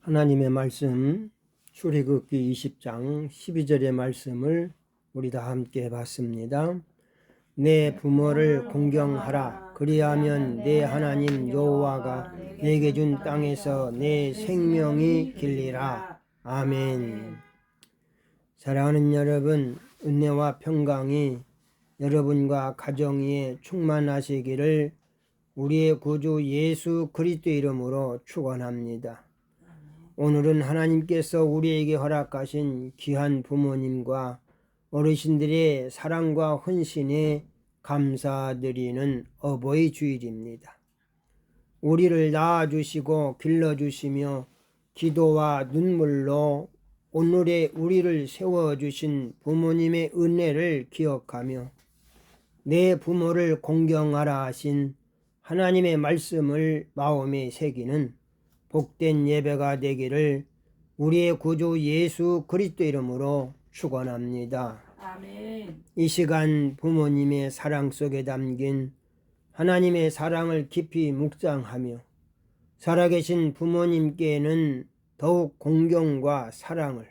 하나님의 말씀 출애굽기 20장 12절의 말씀을 우리 다 함께 봤습니다. 내 부모를 공경하라. 그리하면 내 하나님 여호와가 내게 준 땅에서 내 생명이 길리라. 아멘. 사랑하는 여러분, 은혜와 평강이 여러분과 가정 위에 충만하시기를 우리의 구주 예수 그리스도 이름으로 축원합니다. 오늘은 하나님께서 우리에게 허락하신 귀한 부모님과 어르신들의 사랑과 헌신에 감사드리는 어버이 주일입니다. 우리를 낳아주시고 길러주시며 기도와 눈물로 오늘의 우리를 세워주신 부모님의 은혜를 기억하며 내 부모를 공경하라 하신 하나님의 말씀을 마음에 새기는 복된 예배가 되기를 우리의 구주 예수 그리스도 이름으로 축원합니다. 아멘. 이 시간 부모님의 사랑 속에 담긴 하나님의 사랑을 깊이 묵상하며 살아계신 부모님께는 더욱 공경과 사랑을,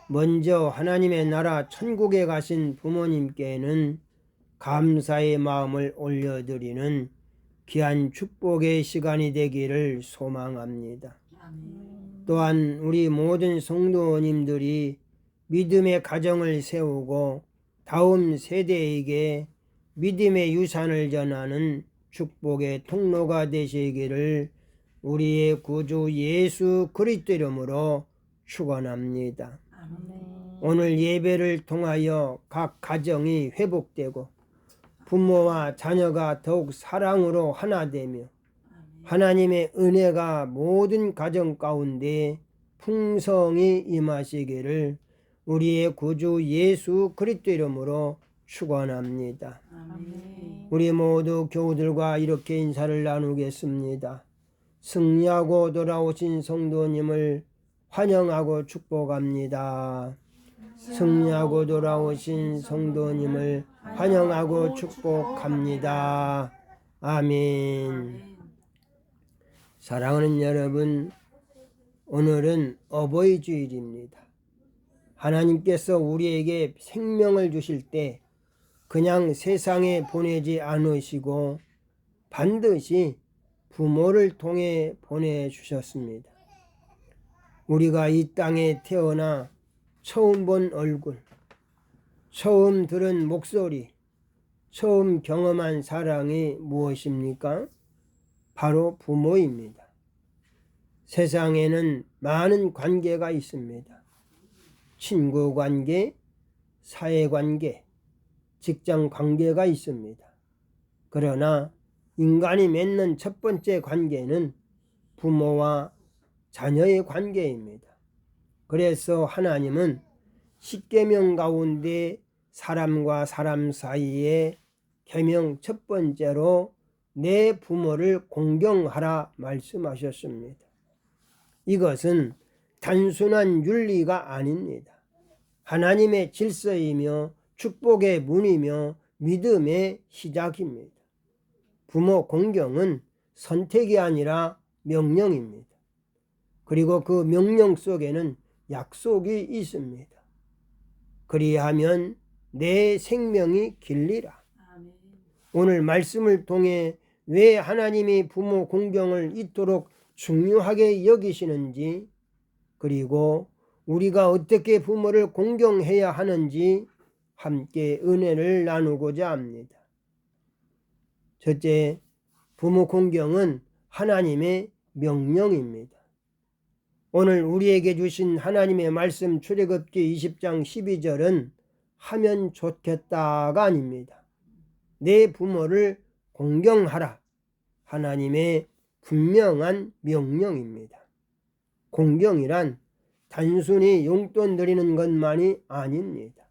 먼저 하나님의 나라 천국에 가신 부모님께는 감사의 마음을 올려드리는 귀한 축복의 시간이 되기를 소망합니다. 아멘. 또한 우리 모든 성도님들이 믿음의 가정을 세우고 다음 세대에게 믿음의 유산을 전하는 축복의 통로가 되시기를 우리의 구주 예수 그리스도 이름으로 축원합니다. 아멘. 오늘 예배를 통하여 각 가정이 회복되고 부모와 자녀가 더욱 사랑으로 하나 되며 하나님의 은혜가 모든 가정 가운데 풍성히 임하시기를 우리의 구주 예수 그리스도 이름으로 축원합니다. 아멘. 우리 모두 교우들과 이렇게 인사를 나누겠습니다. 승리하고 돌아오신 성도님을 환영하고 축복합니다. 승리하고 돌아오신 성도님을 환영하고 축복합니다. 아멘. 사랑하는 여러분, 오늘은 어버이 주일입니다. 하나님께서 우리에게 생명을 주실 때 그냥 세상에 보내지 않으시고 반드시 부모를 통해 보내주셨습니다. 우리가 이 땅에 태어나 처음 본 얼굴, 처음 들은 목소리, 처음 경험한 사랑이 무엇입니까? 바로 부모입니다. 세상에는 많은 관계가 있습니다. 친구 관계, 사회 관계, 직장 관계가 있습니다. 그러나 인간이 맺는 첫 번째 관계는 부모와 자녀의 관계입니다. 그래서 하나님은 십계명 가운데 사람과 사람 사이에 계명 첫 번째로 내 부모를 공경하라 말씀하셨습니다. 이것은 단순한 윤리가 아닙니다. 하나님의 질서이며 축복의 문이며 믿음의 시작입니다. 부모 공경은 선택이 아니라 명령입니다. 그리고 그 명령 속에는 약속이 있습니다. 그리하면 내 생명이 길리라. 아멘. 오늘 말씀을 통해 왜 하나님이 부모 공경을 이토록 중요하게 여기시는지, 그리고 우리가 어떻게 부모를 공경해야 하는지 함께 은혜를 나누고자 합니다. 첫째, 부모 공경은 하나님의 명령입니다. 오늘 우리에게 주신 하나님의 말씀 출애굽기 20장 12절은 하면 좋겠다가 아닙니다. 내 부모를 공경하라. 하나님의 분명한 명령입니다. 공경이란 단순히 용돈 드리는 것만이 아닙니다.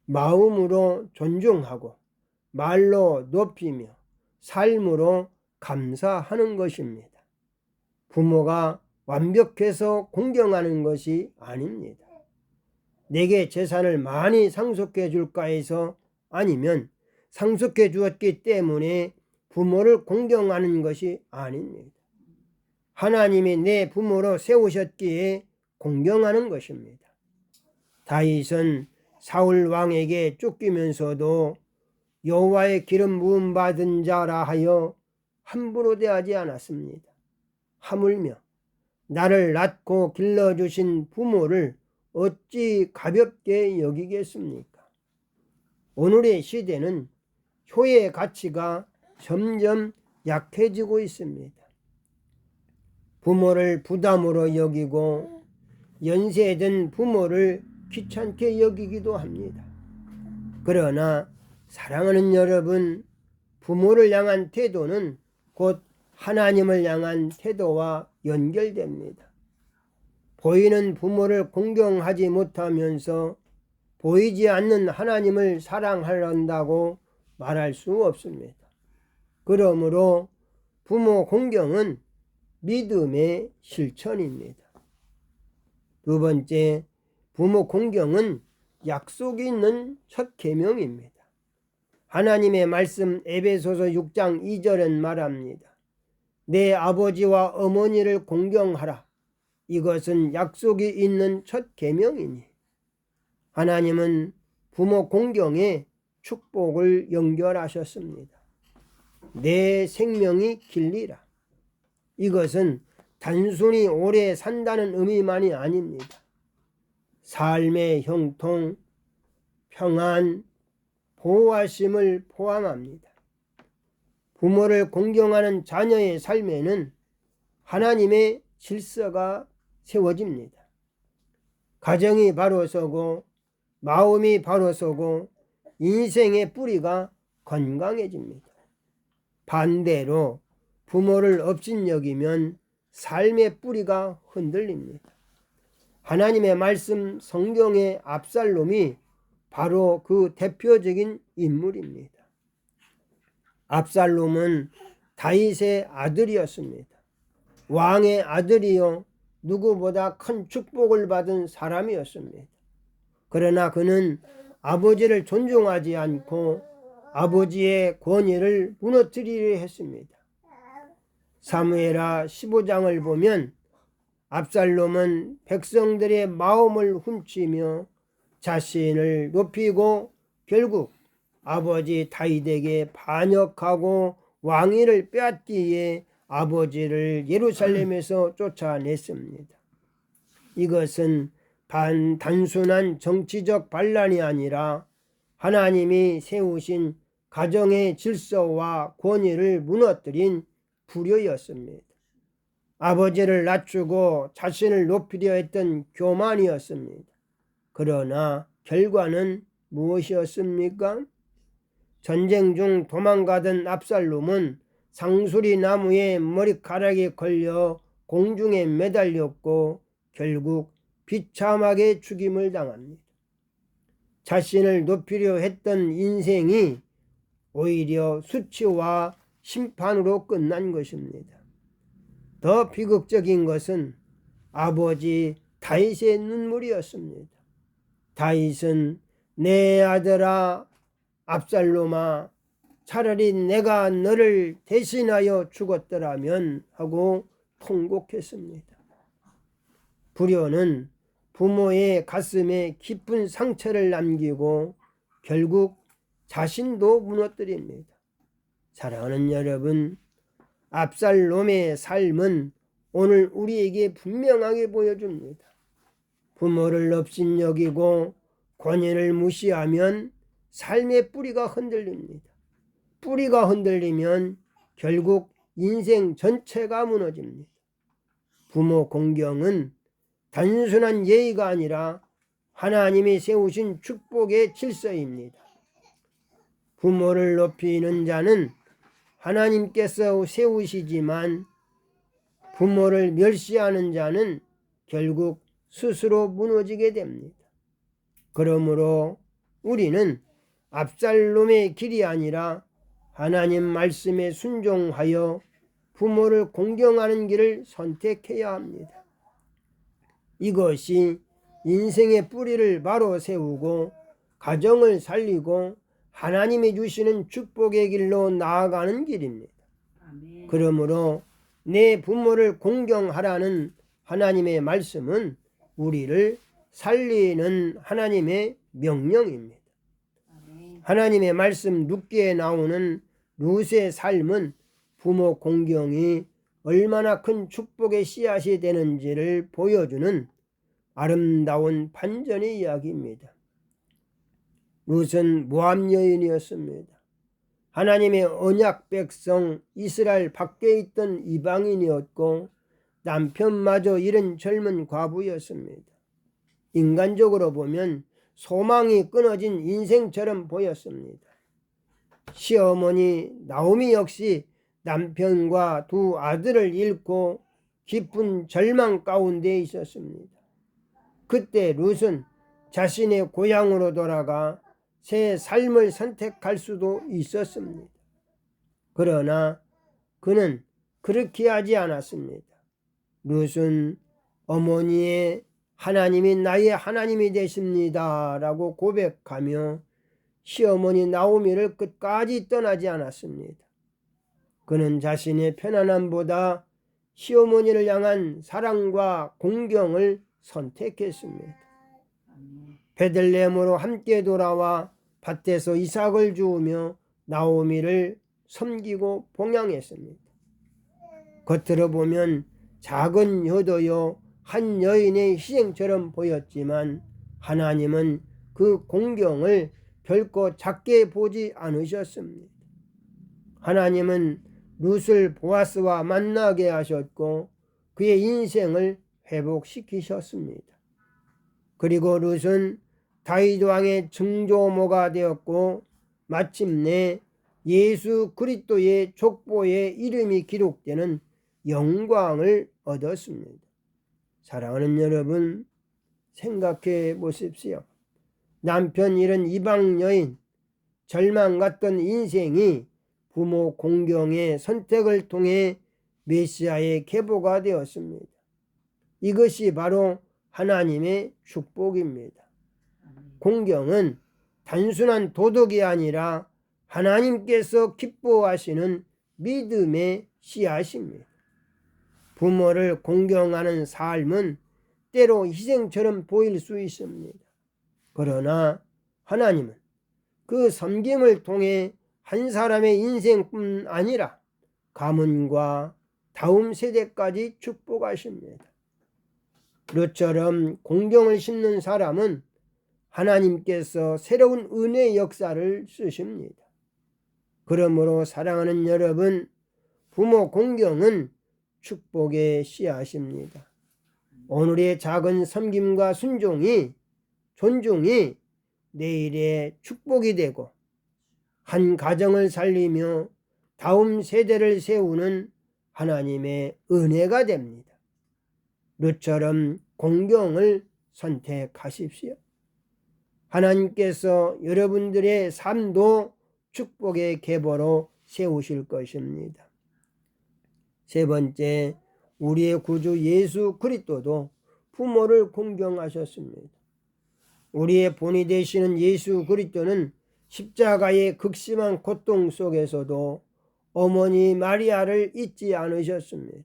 마음으로 존중하고 말로 높이며 삶으로 감사하는 것입니다. 부모가 완벽해서 공경하는 것이 아닙니다. 내게 재산을 많이 상속해 줄까 해서, 아니면 상속해 주었기 때문에 부모를 공경하는 것이 아닙니다. 하나님이 내 부모로 세우셨기에 공경하는 것입니다. 다윗은 사울 왕에게 쫓기면서도 여호와의 기름 부음 받은 자라 하여 함부로 대하지 않았습니다. 하물며 나를 낳고 길러주신 부모를 어찌 가볍게 여기겠습니까? 오늘의 시대는 효의 가치가 점점 약해지고 있습니다. 부모를 부담으로 여기고 연세든 부모를 귀찮게 여기기도 합니다. 그러나 사랑하는 여러분, 부모를 향한 태도는 곧 하나님을 향한 태도와 연결됩니다. 보이는 부모를 공경하지 못하면서 보이지 않는 하나님을 사랑한다고 말할 수 없습니다. 그러므로 부모 공경은 믿음의 실천입니다. 두 번째, 부모 공경은 약속이 있는 첫 계명입니다. 하나님의 말씀 에베소서 6장 2절은 말합니다. 내 아버지와 어머니를 공경하라. 이것은 약속이 있는 첫 계명이니. 하나님은 부모 공경에 축복을 연결하셨습니다. 내 생명이 길리라. 이것은 단순히 오래 산다는 의미만이 아닙니다. 삶의 형통, 평안, 보호하심을 포함합니다. 부모를 공경하는 자녀의 삶에는 하나님의 질서가 세워집니다. 가정이 바로 서고 마음이 바로 서고 인생의 뿌리가 건강해집니다. 반대로 부모를 업신여기면 삶의 뿌리가 흔들립니다. 하나님의 말씀 성경의 압살롬이 바로 그 대표적인 인물입니다. 압살롬은 다윗의 아들이었습니다. 왕의 아들이요 누구보다 큰 축복을 받은 사람이었습니다. 그러나 그는 아버지를 존중하지 않고 아버지의 권위를 무너뜨리려 했습니다. 사무엘하 15장을 보면 압살롬은 백성들의 마음을 훔치며 자신을 높이고 결국 아버지 다윗에게 반역하고 왕위를 빼앗기에 아버지를 예루살렘에서 쫓아냈습니다. 이것은 단순한 정치적 반란이 아니라 하나님이 세우신 가정의 질서와 권위를 무너뜨린 불효였습니다. 아버지를 낮추고 자신을 높이려 했던 교만이었습니다. 그러나 결과는 무엇이었습니까? 전쟁 중 도망가던 압살롬은 상수리 나무에 머리카락이 걸려 공중에 매달렸고 결국 비참하게 죽임을 당합니다. 자신을 높이려 했던 인생이 오히려 수치와 심판으로 끝난 것입니다. 더 비극적인 것은 아버지 다윗의 눈물이었습니다. 다윗은 내 아들아 압살롬아 차라리 내가 너를 대신하여 죽었더라면 하고 통곡했습니다. 불효는 부모의 가슴에 깊은 상처를 남기고 결국 자신도 무너뜨립니다. 사랑하는 여러분, 압살롬의 삶은 오늘 우리에게 분명하게 보여줍니다. 부모를 업신여기고 권위를 무시하면 삶의 뿌리가 흔들립니다. 뿌리가 흔들리면 결국 인생 전체가 무너집니다. 부모 공경은 단순한 예의가 아니라 하나님이 세우신 축복의 질서입니다. 부모를 높이는 자는 하나님께서 세우시지만 부모를 멸시하는 자는 결국 스스로 무너지게 됩니다. 그러므로 우리는 압살롬의 길이 아니라 하나님 말씀에 순종하여 부모를 공경하는 길을 선택해야 합니다. 이것이 인생의 뿌리를 바로 세우고 가정을 살리고 하나님이 주시는 축복의 길로 나아가는 길입니다. 아멘. 그러므로 내 부모를 공경하라는 하나님의 말씀은 우리를 살리는 하나님의 명령입니다. 아멘. 하나님의 말씀 룻기에 나오는 룻의 삶은 부모 공경이 얼마나 큰 축복의 씨앗이 되는지를 보여주는 아름다운 반전의 이야기입니다. 룻은 모압 여인이었습니다. 하나님의 언약 백성 이스라엘 밖에 있던 이방인이었고 남편마저 잃은 젊은 과부였습니다. 인간적으로 보면 소망이 끊어진 인생처럼 보였습니다. 시어머니 나오미 역시 남편과 두 아들을 잃고 깊은 절망 가운데 있었습니다. 그때 룻은 자신의 고향으로 돌아가 새 삶을 선택할 수도 있었습니다. 그러나 그는 그렇게 하지 않았습니다. 룻은 어머니의 하나님이 나의 하나님이 되십니다 라고 고백하며 시어머니 나오미를 끝까지 떠나지 않았습니다. 그는 자신의 편안함보다 시어머니를 향한 사랑과 공경을 선택했습니다. 베들레헴으로 함께 돌아와 밭에서 이삭을 주우며 나오미를 섬기고 봉양했습니다. 겉으로 보면 작은 효도요 한 여인의 희생처럼 보였지만 하나님은 그 공경을 결코 작게 보지 않으셨습니다. 하나님은 룻을 보아스와 만나게 하셨고 그의 인생을 회복시키셨습니다. 그리고 룻은 다윗 왕의 증조모가 되었고 마침내 예수 그리스도의 족보에 이름이 기록되는 영광을 얻었습니다. 사랑하는 여러분, 생각해 보십시오. 남편 잃은 이방 여인, 절망 같던 인생이 부모 공경의 선택을 통해 메시아의 계보가 되었습니다. 이것이 바로 하나님의 축복입니다. 공경은 단순한 도덕이 아니라 하나님께서 기뻐하시는 믿음의 씨앗입니다. 부모를 공경하는 삶은 때로 희생처럼 보일 수 있습니다. 그러나 하나님은 그 섬김을 통해 한 사람의 인생뿐 아니라 가문과 다음 세대까지 축복하십니다. 룻처럼 공경을 심는 사람은 하나님께서 새로운 은혜의 역사를 쓰십니다. 그러므로 사랑하는 여러분, 부모 공경은 축복의 씨앗입니다. 오늘의 작은 섬김과 순종이, 존중이 내일의 축복이 되고 한 가정을 살리며 다음 세대를 세우는 하나님의 은혜가 됩니다. 룻처럼 공경을 선택하십시오. 하나님께서 여러분들의 삶도 축복의 계보로 세우실 것입니다. 세 번째, 우리의 구주 예수 그리스도도 부모를 공경하셨습니다. 우리의 본이 되시는 예수 그리스도는 십자가의 극심한 고통 속에서도 어머니 마리아를 잊지 않으셨습니다.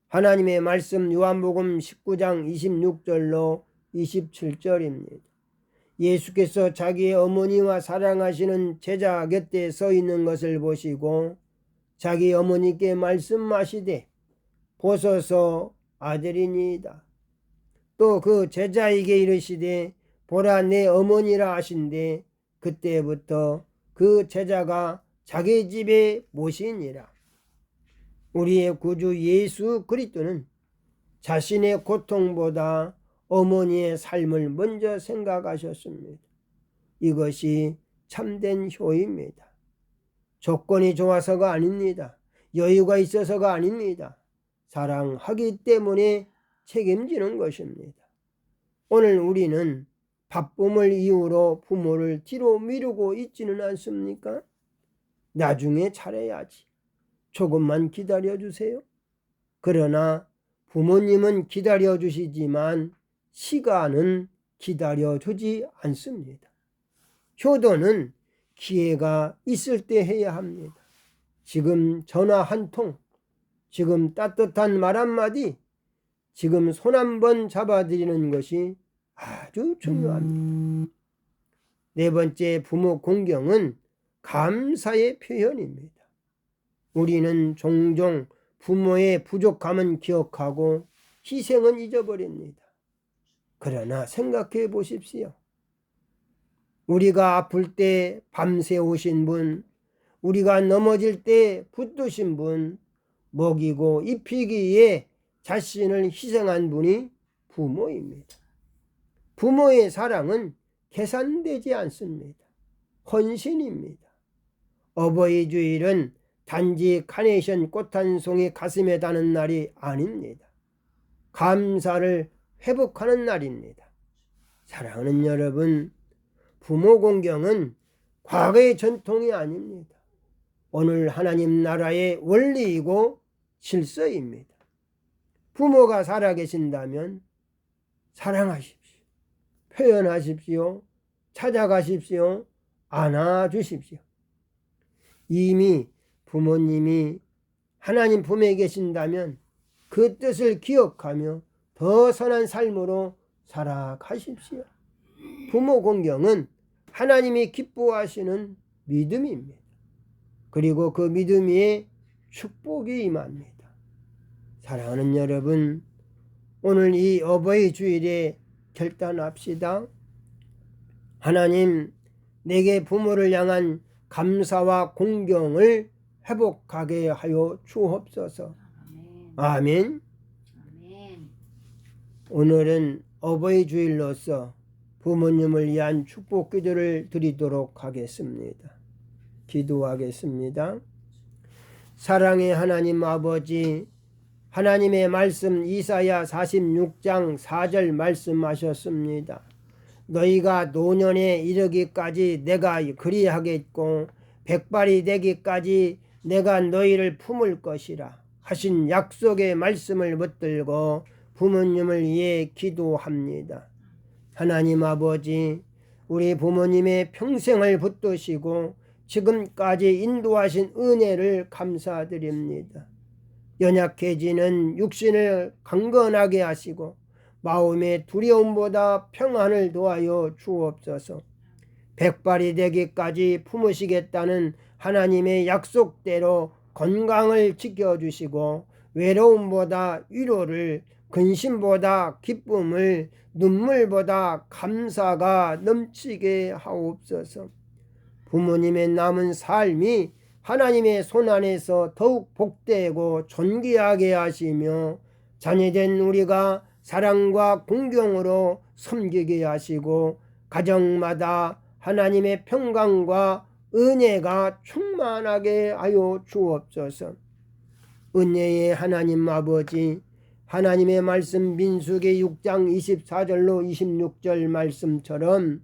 하나님의 말씀 요한복음 19장 26절로 27절입니다. 예수께서 자기의 어머니와 사랑하시는 제자 곁에 서 있는 것을 보시고 자기 어머니께 말씀하시되 보소서 아들이니이다. 또 그 제자에게 이르시되 보라 내 어머니라 하신대 그때부터 그 제자가 자기 집에 모시니라. 우리의 구주 예수 그리스도는 자신의 고통보다 어머니의 삶을 먼저 생각하셨습니다. 이것이 참된 효입니다. 조건이 좋아서가 아닙니다. 여유가 있어서가 아닙니다. 사랑하기 때문에 책임지는 것입니다. 오늘 우리는 바쁨을 이유로 부모를 뒤로 미루고 있지는 않습니까? 나중에 잘해야지. 조금만 기다려주세요. 그러나 부모님은 기다려주시지만 시간은 기다려주지 않습니다. 효도는 기회가 있을 때 해야 합니다. 지금 전화 한 통, 지금 따뜻한 말 한마디, 지금 손 한번 잡아드리는 것이 아주 중요합니다. 네 번째, 부모 공경은 감사의 표현입니다. 우리는 종종 부모의 부족함은 기억하고 희생은 잊어버립니다. 그러나 생각해 보십시오. 우리가 아플 때 밤새 오신 분, 우리가 넘어질 때 붙드신 분, 먹이고 입히기 위해 자신을 희생한 분이 부모입니다. 부모의 사랑은 계산되지 않습니다. 헌신입니다. 어버이 주일은 단지 카네이션 꽃 한 송이 가슴에 다는 날이 아닙니다. 감사를 회복하는 날입니다. 사랑하는 여러분, 부모 공경은 과거의 전통이 아닙니다. 오늘 하나님 나라의 원리이고 질서입니다. 부모가 살아계신다면 사랑하십시오. 표현하십시오. 찾아가십시오. 안아주십시오. 이미 부모님이 하나님 품에 계신다면 그 뜻을 기억하며 더 선한 삶으로 살아가십시오. 부모 공경은 하나님이 기뻐하시는 믿음입니다. 그리고 그 믿음 위에 축복이 임합니다. 사랑하는 여러분, 오늘 이 어버이 주일에 결단합시다. 하나님, 내게 부모를 향한 감사와 공경을 회복하게 하여 주옵소서. 아멘. 오늘은 어버이 주일로서 부모님을 위한 축복 기도를 드리도록 하겠습니다. 기도하겠습니다. 사랑의 하나님 아버지, 하나님의 말씀 이사야 46장 4절 말씀하셨습니다. 너희가 노년에 이르기까지 내가 그리하겠고 백발이 되기까지 내가 너희를 품을 것이라 하신 약속의 말씀을 붙들고 부모님을 위해 기도합니다. 하나님 아버지, 우리 부모님의 평생을 붙드시고 지금까지 인도하신 은혜를 감사드립니다. 연약해지는 육신을 강건하게 하시고 마음의 두려움보다 평안을 더하여 주옵소서. 백발이 되기까지 품으시겠다는 하나님의 약속대로 건강을 지켜주시고 외로움보다 위로를, 근심보다 기쁨을, 눈물보다 감사가 넘치게 하옵소서. 부모님의 남은 삶이 하나님의 손안에서 더욱 복되고 존귀하게 하시며 자녀된 우리가 사랑과 공경으로 섬기게 하시고 가정마다 하나님의 평강과 은혜가 충만하게 하여 주옵소서. 은혜의 하나님 아버지, 하나님의 말씀 민수기 6장 24절로 26절 말씀처럼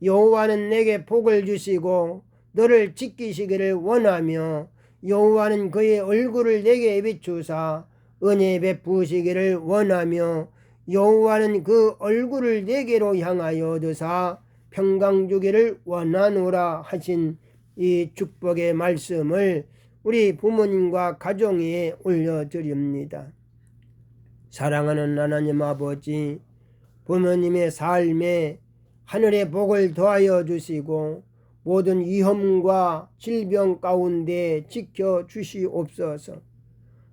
여호와는 내게 복을 주시고 너를 지키시기를 원하며 여호와는 그의 얼굴을 내게 비추사 은혜 베푸시기를 원하며 여호와는 그 얼굴을 내게로 향하여 드사 평강 주기를 원하노라 하신 이 축복의 말씀을 우리 부모님과 가정 위에 올려드립니다. 사랑하는 하나님 아버지, 부모님의 삶에 하늘의 복을 더하여 주시고 모든 위험과 질병 가운데 지켜주시옵소서.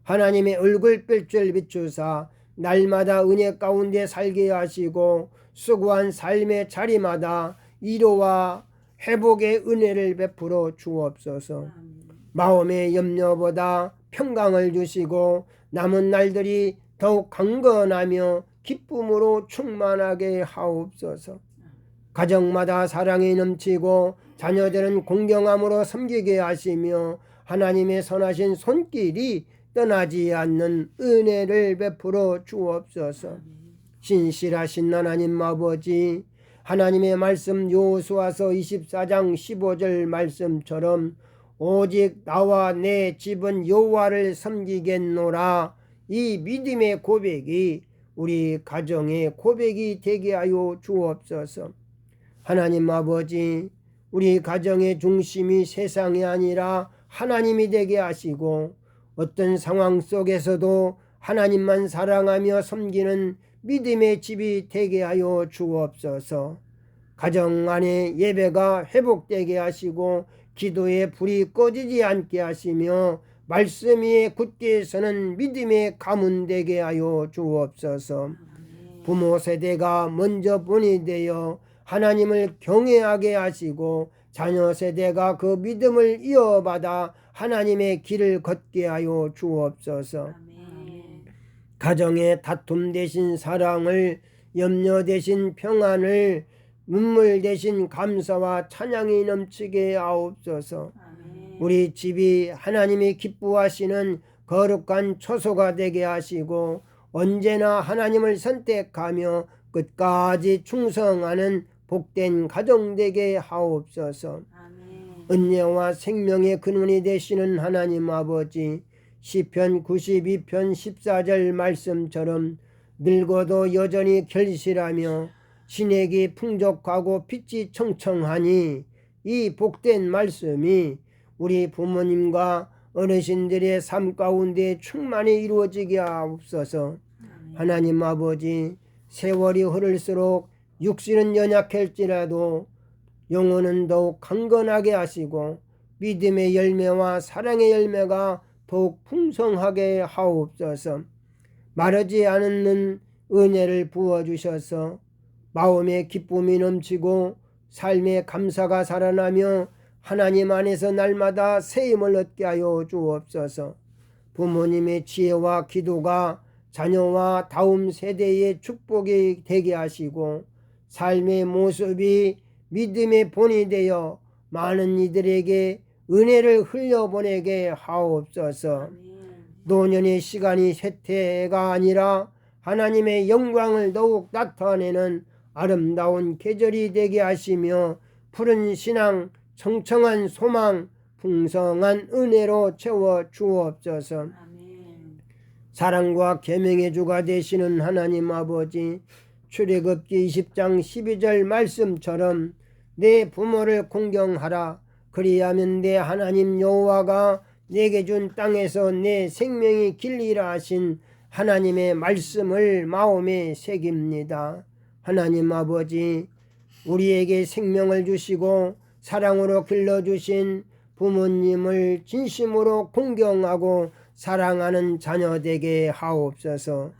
하나님의 얼굴빛을 비추사 날마다 은혜 가운데 살게 하시고 수고한 삶의 자리마다 위로와 회복의 은혜를 베풀어 주옵소서. 마음의 염려보다 평강을 주시고 남은 날들이 더욱 강건하며 기쁨으로 충만하게 하옵소서. 가정마다 사랑이 넘치고 자녀들은 공경함으로 섬기게 하시며 하나님의 선하신 손길이 떠나지 않는 은혜를 베풀어 주옵소서. 신실하신 하나님 아버지, 하나님의 말씀 여호수아서 24장 15절 말씀처럼 오직 나와 내 집은 여호와를 섬기겠노라, 이 믿음의 고백이 우리 가정의 고백이 되게 하여 주옵소서. 하나님 아버지, 우리 가정의 중심이 세상이 아니라 하나님이 되게 하시고 어떤 상황 속에서도 하나님만 사랑하며 섬기는 믿음의 집이 되게 하여 주옵소서. 가정 안에 예배가 회복되게 하시고 기도의 불이 꺼지지 않게 하시며 말씀 위에 굳게 서는 믿음의 가문 되게 하여 주옵소서. 부모 세대가 먼저 본이 되어 하나님을 경외하게 하시고 자녀 세대가 그 믿음을 이어받아 하나님의 길을 걷게 하여 주옵소서. 가정의 다툼 대신 사랑을, 염려 대신 평안을, 눈물 대신 감사와 찬양이 넘치게 하옵소서. 우리 집이 하나님이 기뻐하시는 거룩한 처소가 되게 하시고 언제나 하나님을 선택하며 끝까지 충성하는 복된 가정 되게 하옵소서. 은혜와 생명의 근원이 되시는 하나님 아버지, 시편 92편 14절 말씀처럼 늙어도 여전히 결실하며 신액이 풍족하고 빛이 청청하니 이 복된 말씀이 우리 부모님과 어르신들의 삶 가운데 충만히 이루어지게 하옵소서. 하나님 아버지, 세월이 흐를수록 육신은 연약할지라도 영혼은 더욱 강건하게 하시고 믿음의 열매와 사랑의 열매가 더욱 풍성하게 하옵소서. 마르지 않는 은혜를 부어주셔서 마음의 기쁨이 넘치고 삶의 감사가 살아나며 하나님 안에서 날마다 새 힘을 얻게 하여 주옵소서. 부모님의 지혜와 기도가 자녀와 다음 세대의 축복이 되게 하시고 삶의 모습이 믿음의 본이 되어 많은 이들에게 은혜를 흘려보내게 하옵소서. 노년의 시간이 쇠퇴가 아니라 하나님의 영광을 더욱 나타내는 아름다운 계절이 되게 하시며 푸른 신앙, 청청한 소망, 풍성한 은혜로 채워 주옵소서. 사랑과 계명의 주가 되시는 하나님 아버지, 출애굽기 20장 12절 말씀처럼 내 부모를 공경하라. 그리하면 내 하나님 여호와가 내게 준 땅에서 내 생명이 길리라 하신 하나님의 말씀을 마음에 새깁니다. 하나님 아버지, 우리에게 생명을 주시고 사랑으로 길러주신 부모님을 진심으로 공경하고 사랑하는 자녀 되게 하옵소서.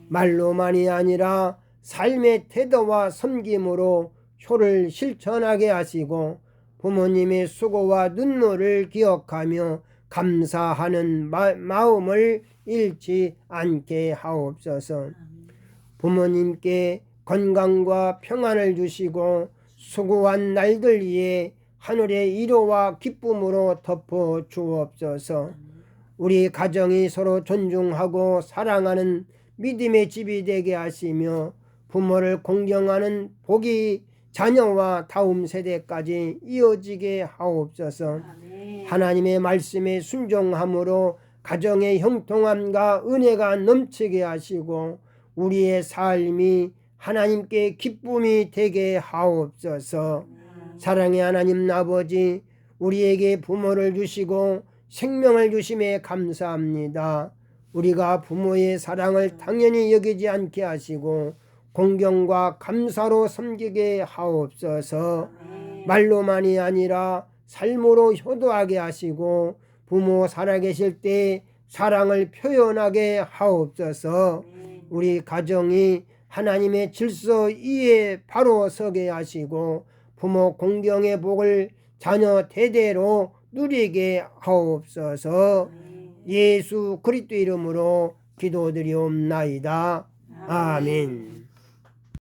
말로만이 아니라 삶의 태도와 섬김으로 효를 실천하게 하시고 부모님의 수고와 눈물을 기억하며 감사하는 마음을 잃지 않게 하옵소서. 부모님께 건강과 평안을 주시고 수고한 날들 위에 하늘의 위로와 기쁨으로 덮어 주옵소서. 우리 가정이 서로 존중하고 사랑하는 믿음의 집이 되게 하시며 부모를 공경하는 복이 자녀와 다음 세대까지 이어지게 하옵소서. 하나님의 말씀에 순종함으로 가정의 형통함과 은혜가 넘치게 하시고 우리의 삶이 하나님께 기쁨이 되게 하옵소서. 사랑의 하나님 아버지, 우리에게 부모를 주시고 생명을 주심에 감사합니다. 우리가 부모의 사랑을 당연히 여기지 않게 하시고 공경과 감사로 섬기게 하옵소서. 말로만이 아니라 삶으로 효도하게 하시고 부모 살아계실 때 사랑을 표현하게 하옵소서. 우리 가정이 하나님의 질서 위에 바로 서게 하시고 부모 공경의 복을 자녀 대대로 누리게 하옵소서. 예수 그리스도 이름으로 기도드리옵나이다. 아멘.